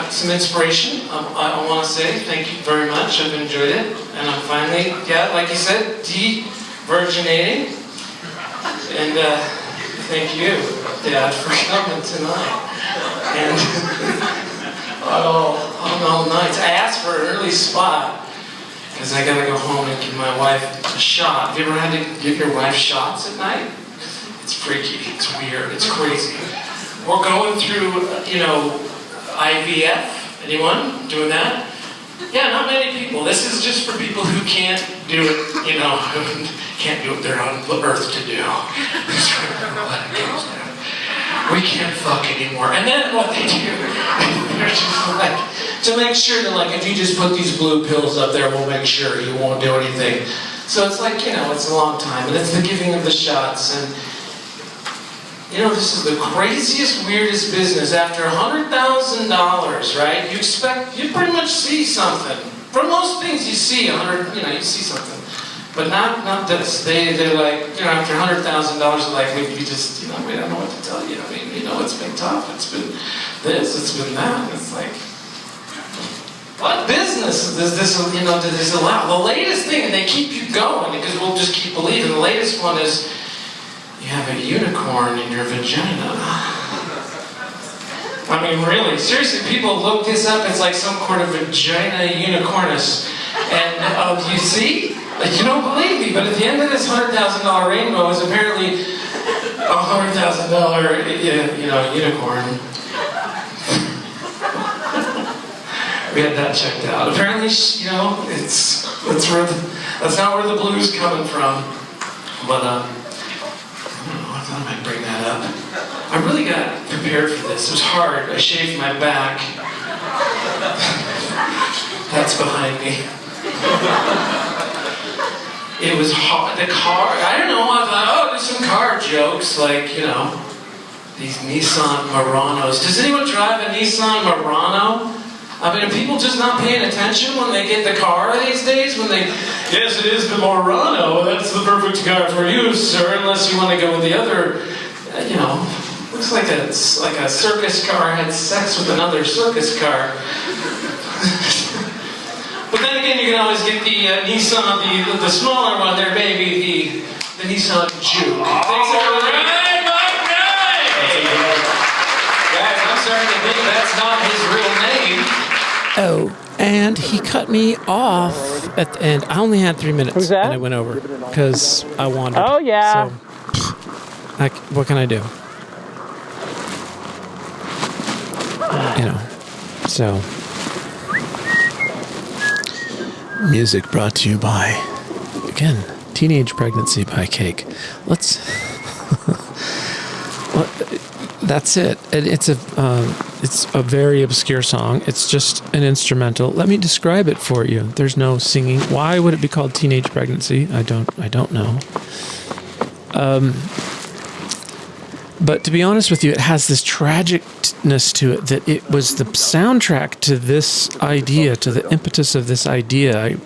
some inspiration. I want to say thank you very much. I've enjoyed it. And I'm finally, like you said, de-virginating. And thank you, Dad, for coming tonight. And all nights. I asked for an early spot because I got to go home and give my wife a shot. Have you ever had to give your wife shots at night? It's freaky. It's weird. It's crazy. We're going through, IVF. Anyone doing that? Yeah, not many people. This is just for people who can't do it, who can't do what they're on earth to do. We can't fuck anymore. And then what they do, they're just like, to make sure that if you just put these blue pills up there, we'll make sure you won't do anything. So it's like, it's a long time. And it's the giving of the shots. And this is the craziest, weirdest business. After $100,000, right? You pretty much see something. For most things you see you see something. But not this. They're like, after $100,000, like, we just, we don't know what to tell you. I mean, it's been tough. It's been this, it's been that. It's like, what business does this allow? The latest thing, and they keep you going because we'll just keep believing. The latest one is, you have a unicorn in your vagina. I mean, really, seriously, people look this up. It's like some kind of vagina unicornus. And you see? You don't believe me, but at the end of this $100,000 rainbow is apparently a $100,000, unicorn. We had that checked out. Apparently, that's not where the blue's coming from. But, I thought I might bring that up. I really got prepared for this. It was hard. I shaved my back. That's behind me. It was hard. The car, I don't know, I thought, oh, there's some car jokes, like, you know, these Nissan Muranos. Does anyone drive a Nissan Murano? I mean, are people just not paying attention when they get the car these days? When they, yes, it is the Murano, that's the perfect car for you, sir, unless you want to go with the other, you know, looks like a circus car had sex with another circus car. But then again, you can always get the Nissan, the smaller one there, maybe the Nissan Juke. Thanks, everybody. Guys, I'm starting to think that's not his real name. Oh, and he cut me off at the end. I only had 3 minutes. Who's that? And I went over because I wandered. Oh, yeah. So, what can I do? You know, so. Music brought to you by, again, Teenage Pregnancy by Cake. Let's. Well, that's it. It's a very obscure song. It's just an instrumental. Let me describe it for you. There's no singing. Why would it be called Teenage Pregnancy? I don't know. But to be honest with you, it has this tragicness to it that it was the soundtrack to this idea, to the impetus of this idea. I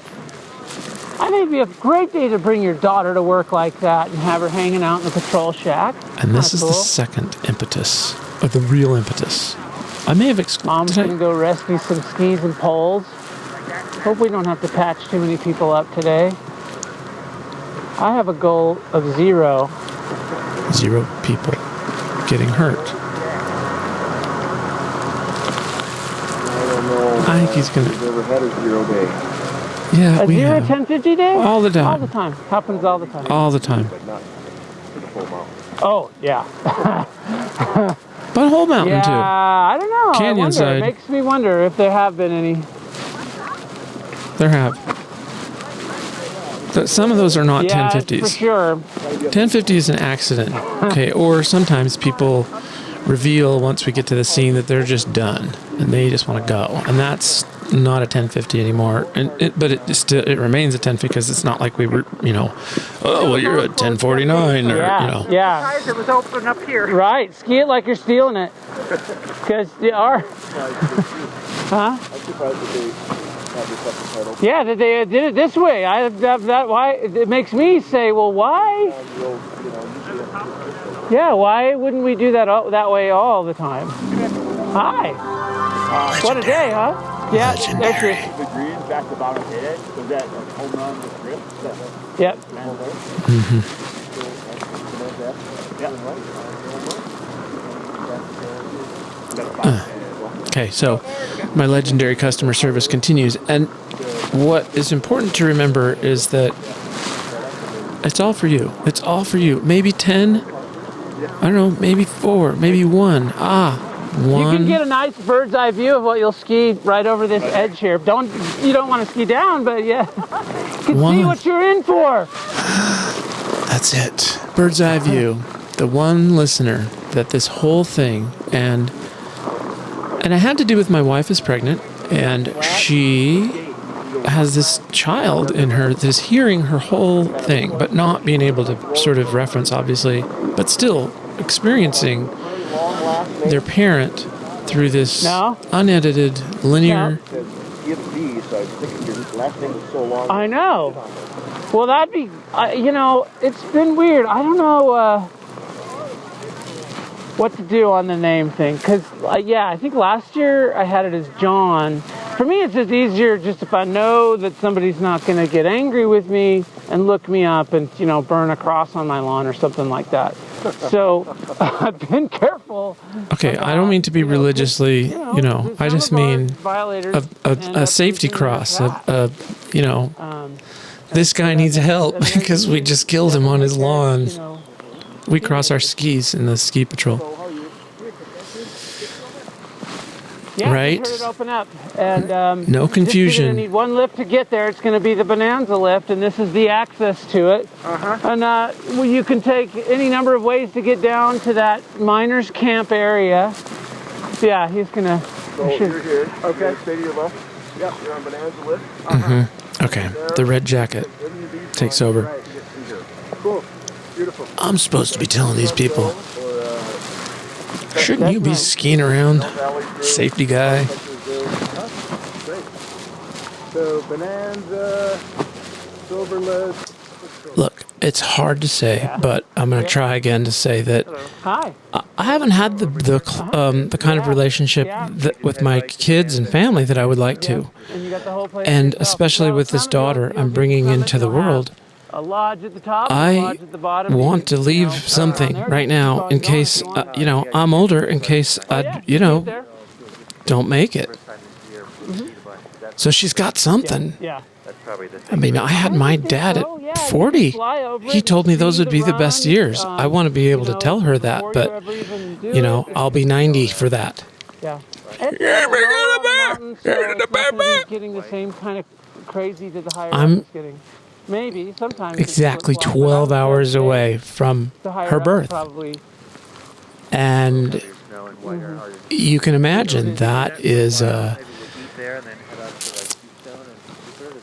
think it'd be a great day to bring your daughter to work like that and have her hanging out in the patrol shack. And this is cool. the second impetus, or the real impetus. I may have Mom's gonna go rescue some skis and poles. Hope we don't have to patch too many people up today. I have a goal of 0. 0 people getting hurt. I think he's gonna. Never had a 0 day. Yeah, a we 0 have. 1050 day? All the time. All the time. Happens all the time. All the time. But not for the full mountain. Oh, yeah. But whole mountain yeah, too. I don't know. Canyon I wonder. side. It makes me wonder if there have been any. There have. But some of those are not Yeah, 1050s. for sure. 1050 is an accident. Okay, or sometimes people reveal once we get to the scene that they're just done and they just want to go, and that's not a 1050 anymore. But it remains a 1050 because it's not like we were, you know, oh well, you're a 1049 or Yeah, you know. yeah. Guys, it was open up here. Right. Ski it like you're stealing it. Because you are. Huh? I'm surprised that they have this subtitle. Yeah, that they did it this way. Why it makes me say, well, why? Yeah, why wouldn't we do that way all the time? Hi. What a day, huh? Yeah, that's Legendary. it. The green back to bottom hit it. Was that a home run with grip? Yep. Okay, so my legendary customer service continues, and what is important to remember is that it's all for you. It's all for you. Maybe 10, I don't know, maybe 4, maybe 1. 1. You can get a nice bird's eye view of what you'll ski right over this edge here. You don't want to ski down, but yeah, you can see what you're in for. That's it. Bird's eye view. The one listener that this whole thing, and it had to do with my wife is pregnant, and she has this child in her that is hearing her whole thing, but not being able to sort of reference, obviously, but still experiencing their parent through this unedited, linear. I know. Well, that'd be, you know, it's been weird. I don't know what to do on the name thing. Because, yeah, I think last year I had it as John. For me, it's just easier just if I know that somebody's not going to get angry with me and look me up and, you know, burn a cross on my lawn or something like that. So I've been careful. Okay, I don't mean to be religiously, you know, I just mean a safety cross, you know, this guy needs help because we just killed him on his lawn. We cross our skis in the ski patrol. Yeah, right? I heard it open up. And no confusion. You're going to need one lift to get there. It's going to be the Bonanza lift, and this is the access to it. And well, you can take any number of ways to get down to that miners' camp area. So, yeah, he's going to... So you're here. Okay. Stay to your left. Yep, you're on Bonanza lift. Okay, the red jacket takes over. Cool. Beautiful. I'm supposed to be telling these people. Shouldn't you be skiing around? Safety guy. Great. So, Bonanza, Silverless. Look, it's hard to say, but I'm going to try again to say that Hi. I haven't had the kind of relationship with my kids and family that I would like to. And you got the whole place And to yourself. especially with this daughter I'm bringing into the world, A lodge at the top, a I lodge at the bottom. want to leave something right now in case, I'm older, in case I, don't make it. So she's got something. Yeah. I mean, I had my dad at 40. He told me those would be the best years. I want to be able to tell her that, but, I'll be 90 for that. Yeah. Getting the same kind of crazy that the higher I'm getting. Maybe sometimes exactly 12 hours away from her birth. Probably. And you can imagine that is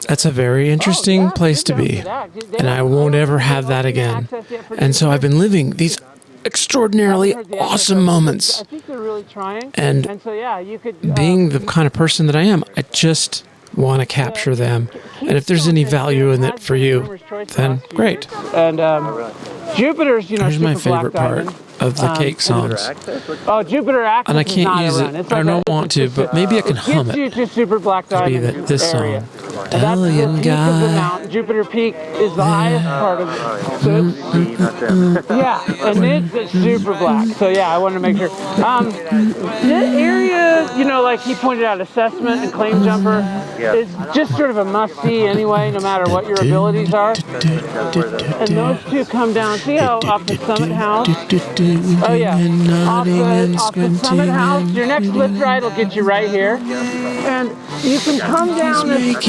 that's a very interesting place to be. And I won't ever have that again. And so I've been living these extraordinarily awesome moments. I think they're really trying. And so you could being the kind of person that I am, I just want to capture them. And if there's any value in it for you, then great. And Jupiter's, Here's my favorite part of the cake songs. Oh, Jupiter Axis. And I can't use it. I don't want to, but maybe I can hum it. You to Super Black Could be Diamond this area. song. And that's the Italian peak of the guy. mountain. Jupiter Peak is the highest part of it. So and it's super black. So I wanted to make sure. This area, like he pointed out, assessment and claim jumper is just sort of a must-see anyway, no matter what your abilities are. And those two come down. See how off the Summit House? Oh yeah, off the Summit House. Your next lift ride will get you right here, and you can come down this,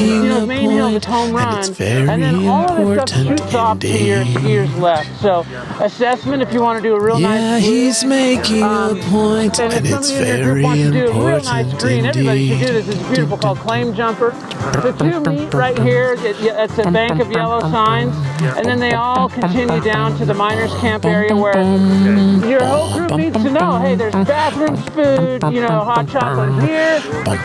main hill, this home run, and then all of this stuff shoots off to your skiers left. So assessment, if you want to do a real nice green, he's making a point, and it's very important green, everybody should do this. It's beautiful, called claim jumper. The two meet right here. It's a bank of yellow signs, and then they all continue down to the miners' camp area where your whole group needs to know, hey, there's bathrooms, food, hot chocolate here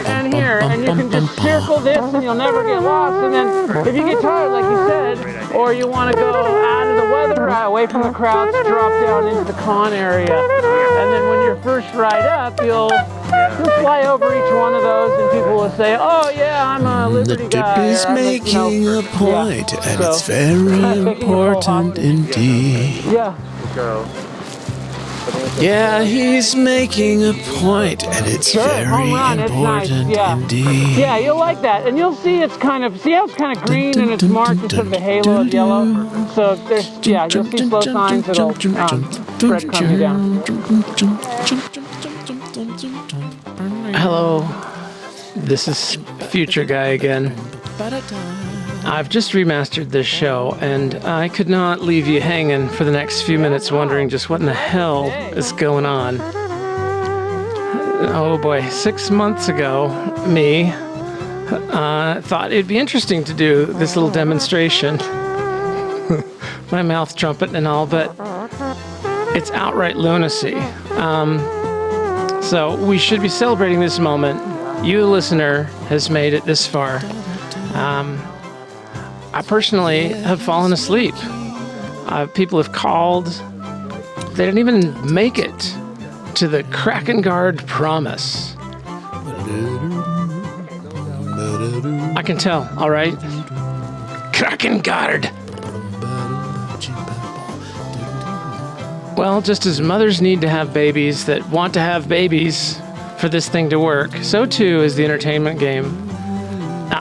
and here, and you can just circle this and you'll never get lost. And then if you get tired, like you said, or you want to go out of the weather, away from the crowds, drop down into the con area. And then when you're first ride up, you'll fly over each one of those, and people will say, oh yeah, I'm a Liberty guy. The dip is making a point, and it's very important indeed. Yeah, he's making a point, and it's very important indeed. Yeah, you'll like that, and you'll see it's kind of how it's kind of green and it's marked with sort of a halo of yellow. So there's you'll see slow signs that'll breadcrumb you down. Hello, this is Future Guy again. I've just remastered this show, and I could not leave you hanging for the next few minutes wondering just what in the hell is going on. Oh boy, 6 months ago, me thought it'd be interesting to do this little demonstration. My mouth trumpet and all, but it's outright lunacy. So we should be celebrating this moment. You, the listener, has made it this far. I personally have fallen asleep. People have called. They didn't even make it to the Krakengard promise. I can tell, all right? Krakengard. Well, just as mothers need to have babies that want to have babies for this thing to work, so too is the entertainment game.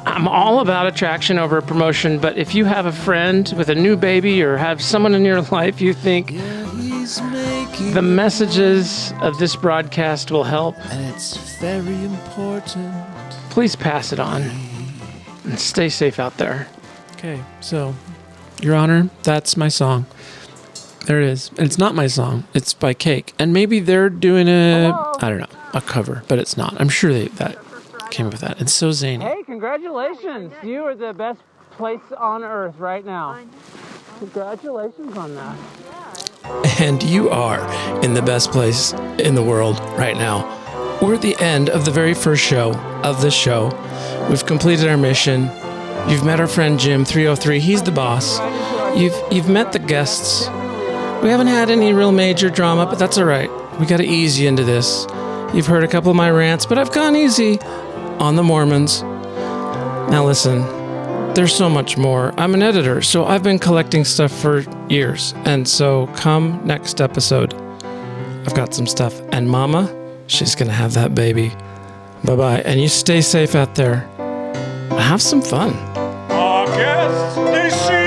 I'm all about attraction over promotion, but if you have a friend with a new baby or have someone in your life you think the messages of this broadcast will help, and it's very important, please pass it on and stay safe out there. Okay, so, Your Honor, that's my song. There it is. And it's not my song. It's by Cake. And maybe they're doing a cover, but it's not. I'm sure that came up with that. It's so zany. Hey, congratulations. You are the best place on earth right now. Congratulations on that. And you are in the best place in the world right now. We're at the end of the very first show of this show. We've completed our mission. You've met our friend Jim 303. He's the boss. You've met the guests. We haven't had any real major drama, but that's all right. We got to ease you into this. You've heard a couple of my rants, but I've gone easy on the Mormons. Now listen, there's so much more. I'm an editor, so I've been collecting stuff for years. And so come next episode, I've got some stuff. And Mama, she's going to have that baby. Bye-bye. And you stay safe out there. Have some fun. Our guests, they see